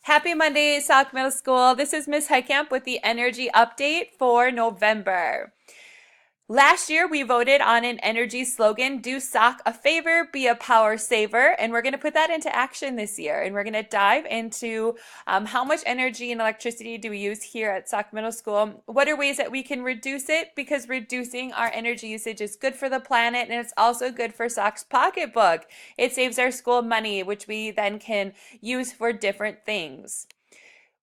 Happy Monday, Salk Middle School. This is Miss Heitkamp with the energy update for November. Last year, we voted on an energy slogan, do Salk a favor, be a power saver. And we're going to put that into action this year. And we're going to dive into how much energy and electricity do we use here at Salk Middle School? What are ways that we can reduce it? Because reducing our energy usage is good for the planet and it's also good for Salk's pocketbook. It saves our school money, which we then can use for different things.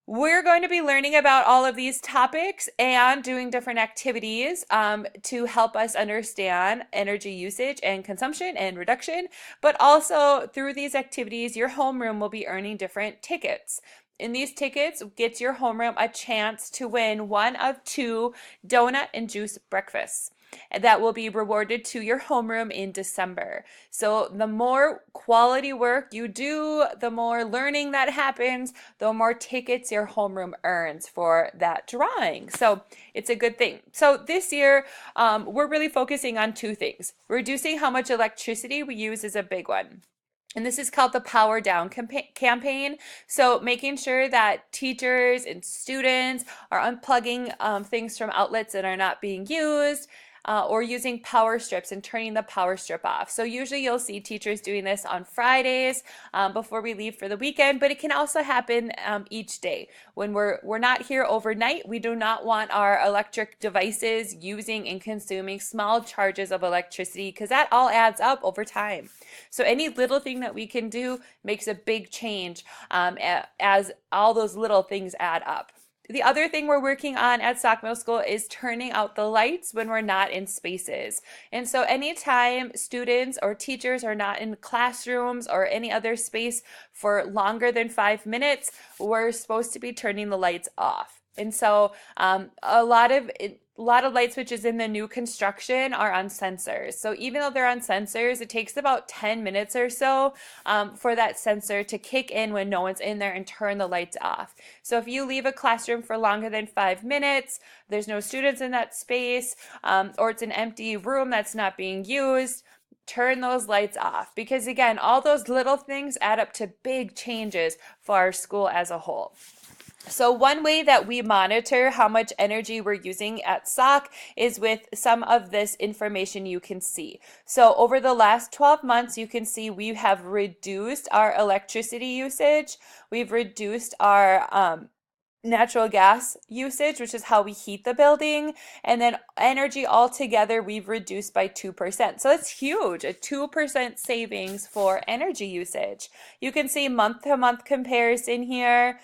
We're going to be learning about all of these topics and doing different activities to help us understand energy usage and consumption and reduction. But also through these activities, your homeroom will be earning different tickets. And these tickets gets your homeroom a chance to win one of two donut and juice breakfasts that will be rewarded to your homeroom in December. So the more quality work you do, the more learning that happens, the more tickets your homeroom earns for that drawing. So it's a good thing. So this year, we're really focusing on two things. Reducing how much electricity we use is a big one. And this is called the Power Down campaign. So making sure that teachers and students are unplugging things from outlets that are not being used, or using power strips and turning the power strip off. So usually you'll see teachers doing this on Fridays before we leave for the weekend, but it can also happen each day. When we're not here overnight, we do not want our electric devices using and consuming small charges of electricity because that all adds up over time. So any little thing that we can do makes a big change as all those little things add up. The other thing we're working on at Salk Middle School is turning out the lights when we're not in spaces. And so anytime students or teachers are not in classrooms or any other space for longer than 5 minutes, we're supposed to be turning the lights off. And so a lot of light switches in the new construction are on sensors. So even though they're on sensors, it takes about 10 minutes or so for that sensor to kick in when no one's in there and turn the lights off. So if you leave a classroom for longer than 5 minutes, there's no students in that space, or it's an empty room that's not being used, turn those lights off. Because again, all those little things add up to big changes for our school as a whole. So one way that we monitor how much energy we're using at Salk is with some of this information you can see. So over the last 12 months, you can see we have reduced our electricity usage. We've reduced our natural gas usage, which is how we heat the building, and then energy altogether we've reduced by 2%. So that's huge, a 2% savings for energy usage. You can see month-to-month comparison here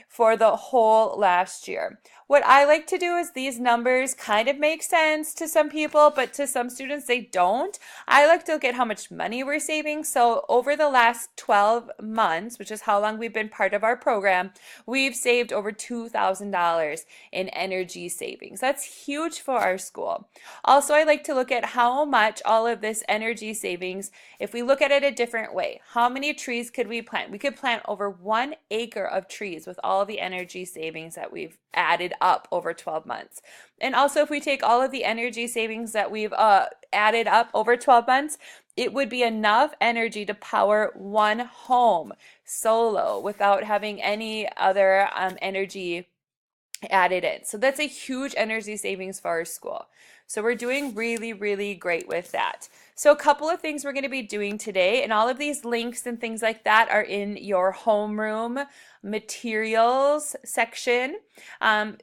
for the whole last year. What I like to do is these numbers kind of make sense to some people, but to some students they don't. I like to look at how much money we're saving. So over the last 12 months, which is how long we've been part of our program, we've saved over $2,000 in energy savings. That's huge for our school. Also, I like to look at how much all of this energy savings, if we look at it a different way, how many trees could we plant? We could plant over 1 acre of trees with all of the energy savings that we've added up over 12 months. And also if we take all of the energy savings that we've added up over 12 months, it would be enough energy to power one home solo without having any other energy added in. So that's a huge energy savings for our school. So we're doing really, really great with that. So a couple of things we're going to be doing today, and all of these links and things like that are in your homeroom materials section.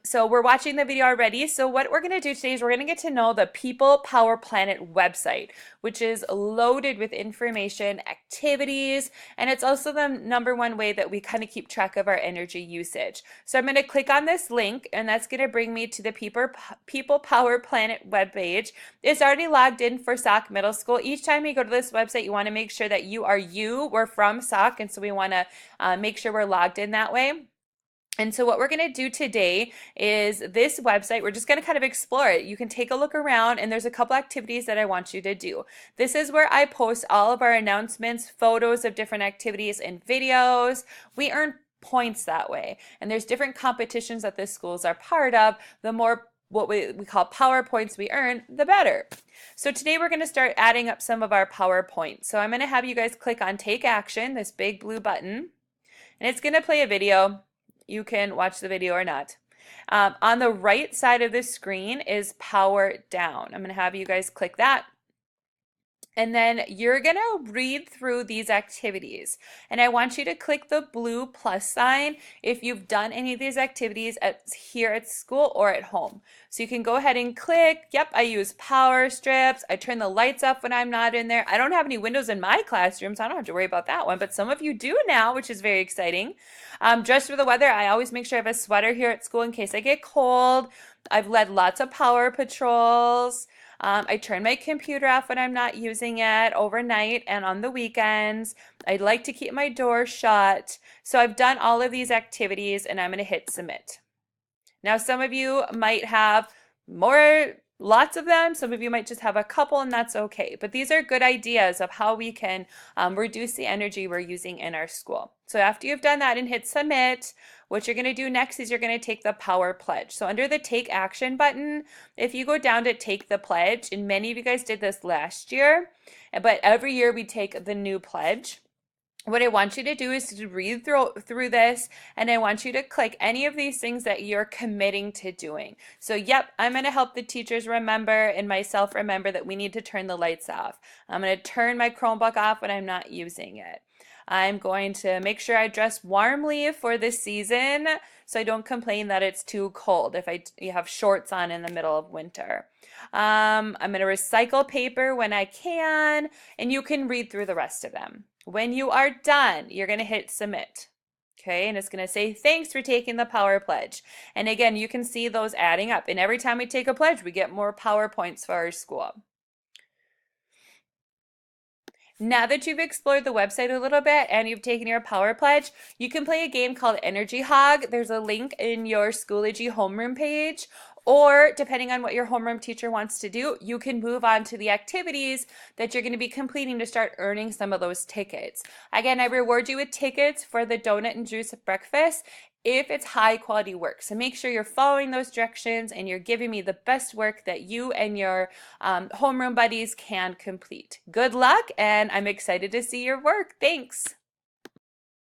So we're watching the video already. So what we're going to do today is we're going to get to know the People Power Planet website, which is loaded with information, activities, and it's also the #1 way that we kind of keep track of our energy usage. So I'm going to click on this link, and that's going to bring me to the People Power Planet webpage. It's already logged in for Salk Middle School. Each time you go to this website, you want to make sure that we're from Salk, and so we want to make sure we're logged in that way. And so what we're going to do today is this website, we're just going to kind of explore it. You can take a look around, and there's a couple activities that I want you to do. This is where I post all of our announcements, photos of different activities, and videos. We earn points that way. And there's different competitions that the schools are part of. The more what we call PowerPoints we earn, the better. So today we're going to start adding up some of our PowerPoints. So I'm going to have you guys click on Take Action, this big blue button. And it's going to play a video. You can watch the video or not. On the right side of the screen is power down. I'm going to have you guys click that. And then you're going to read through these activities. And I want you to click the blue plus sign if you've done any of these activities here at school or at home. So you can go ahead and click, yep, I use power strips. I turn the lights off when I'm not in there. I don't have any windows in my classroom, so I don't have to worry about that one. But some of you do now, which is very exciting. Just for the weather, I always make sure I have a sweater here at school in case I get cold. I've led lots of power patrols. I turn my computer off when I'm not using it overnight and on the weekends. I'd like to keep my door shut. So I've done all of these activities and I'm going to hit submit. Now, some of you might have lots of them. Some of you might just have a couple and that's okay. But these are good ideas of how we can reduce the energy we're using in our school. So after you've done that and hit submit, what you're going to do next is you're going to take the power pledge. So under the take action button, if you go down to take the pledge, and many of you guys did this last year, but every year we take the new pledge. What I want you to do is to read through this, and I want you to click any of these things that you're committing to doing. So yep, I'm going to help the teachers remember and myself remember that we need to turn the lights off. I'm going to turn my Chromebook off when I'm not using it. I'm going to make sure I dress warmly for this season so I don't complain that it's too cold if you have shorts on in the middle of winter. I'm going to recycle paper when I can, and you can read through the rest of them. When you are done, you're going to hit submit. Okay, and it's going to say, thanks for taking the power pledge. And again, you can see those adding up. And every time we take a pledge, we get more power points for our school. Now that you've explored the website a little bit and you've taken your power pledge, you can play a game called Energy Hog. There's a link in your Schoology homeroom page, or depending on what your homeroom teacher wants to do, you can move on to the activities that you're going to be completing to start earning some of those tickets. Again, I reward you with tickets for the donut and juice breakfast if it's high quality work. So make sure you're following those directions and you're giving me the best work that you and your homeroom buddies can complete. Good luck, and I'm excited to see your work. Thanks.